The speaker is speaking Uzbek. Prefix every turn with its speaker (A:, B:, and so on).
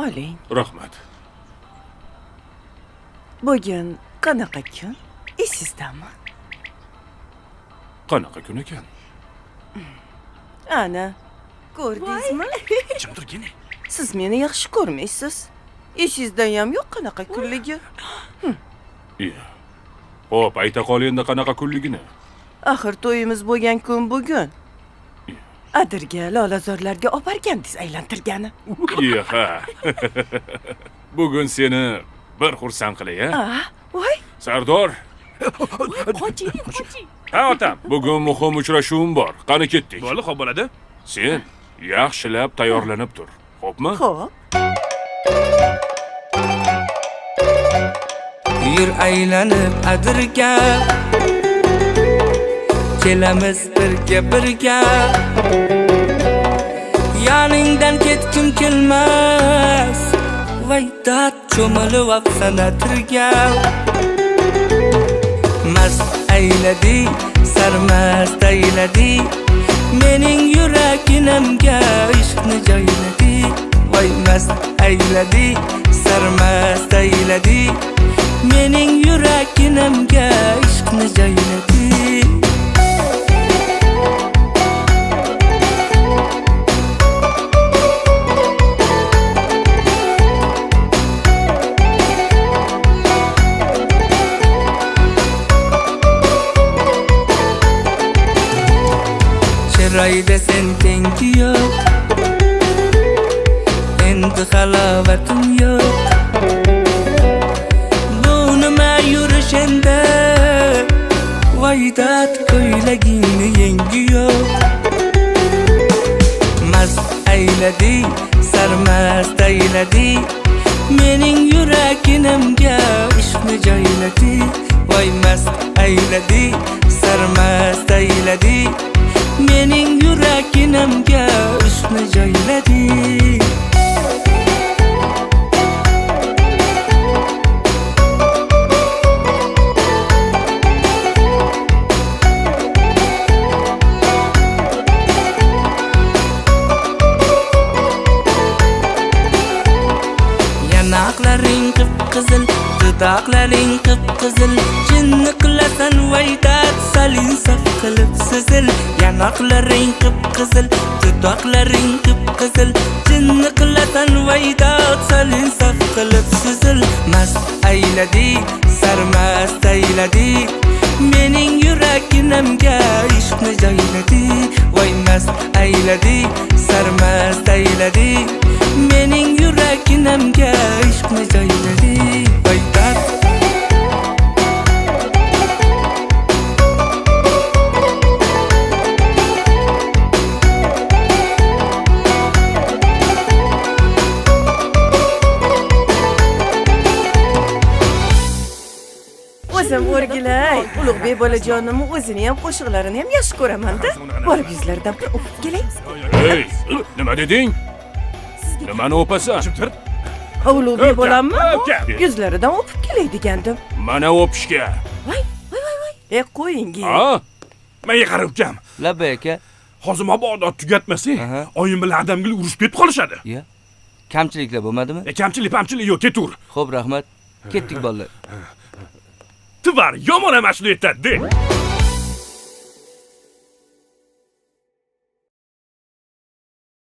A: oling.
B: Rahmat.
A: Bugun qanaqa kun? Esizdami?
B: Qanaqa kun ekan?
A: Ana, ko'rdingizmi?
B: Jim turgin.
A: Siz meni yaxshi ko'rmaysiz. Esingizda ham yo'q qanaqa kunligi.
B: Iya. Xo'p, ayta qol endi qanaqa kunligini.
A: Axir to'yimiz bo'lgan kun bugun. Adirga, lolazorlarga olib borgandingiz aylantirgani.
B: Iya, ha. Bugun seni bir xursand qilay,
A: Voy,
B: Sardor.
C: Qochi.
B: Ha, otam, bugun muhim uchrashuvim bor. Qani ketdik.
D: Bo'ldi, xo'p bo'ladi.
B: Sen yaxshilab tayyorlanib tur. Xo'pmi?
A: xo'p.
E: Yur aylanib adirga, kelamiz birga yoningdan ketkim kelmas, voy dard cho'milib oqsana tirga. Mast ayladi, sarmast ayladi, mening yuraginimga ishqni joyladi. Voy mast ayladi, sarmast ayladi, mening yuraginimga ishqni joyladi. Chiroyda sen tengi yo'q, endi halovatim yo'q. Bu nima yurish endi, voy dard ko'ylagingni yengi yo'q. Mast ayladi, sarmast ayladi, mening yuraginimga ishqni joyladi. Voy mast ayladi, sarmast ayladi, mening yuraginimga ishqni joyladi. Yanaqlaring qip-qizil, dudoqlaring qip-qizil, jinni qilasan voy dard salin saf qilib sizil. Yanaqlaring qip-qizil, dudoqlaring qip-qizil, jinni qilasan voy dard salin saf qilib sizil. Mast ayladi, sarmast ayladi, mening yuraginimga ishqni joyladi. Voy mast ayladi, sarmast ayladi, mening yuraginimga ishqni joyladi. Voy dard
A: O'zim o'rgilay. Ulug'bek bolajonimning o'zini ham qo'shiqlarini ham yaxshi ko'raman-da. Borib yuzlaridan bir o'pib kelay.
B: Hey, nima deding? Nimani o'pasan?
D: Jimtir.
A: Ulug'bek bo'lammi?
B: Uka.
A: Yuzlaridan o'pib kelay degandim.
B: Mana o'pishga.
A: Voy. Qo'ying.
B: Ha?
D: Menga qarab ukam.
E: labba aka.
D: Hozir mabodo tugatmasak,
E: Aha.
D: oyim bilan adamgil urushib ketib qolishadi.
E: Ya. Kamchiliklar bo'lmadimi?
D: Kamchilik yo'q, ketur.
E: Xo'p, rahmat. Ketdik bolalar.
D: Tvar, yomon emas shuni aytadi.